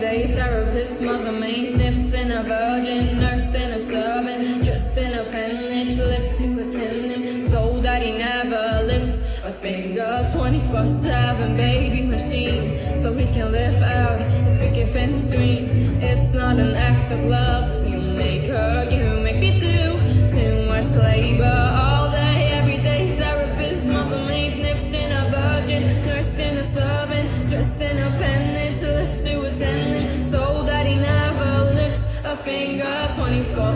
everyday therapist, mother, maid, nips in a virgin, nursed in a servant, just in a appendage, lift to attendant, so that he never lifts a finger. 24/7 baby machine, so he can live out his picket fence dreams. It's not an act of love, you make her, you make me do too much labor all day, everyday therapist, mother, maid, nips in a virgin, nursed in a servant, just in a appendage, lift to attendant, so that he never lifts a finger. 24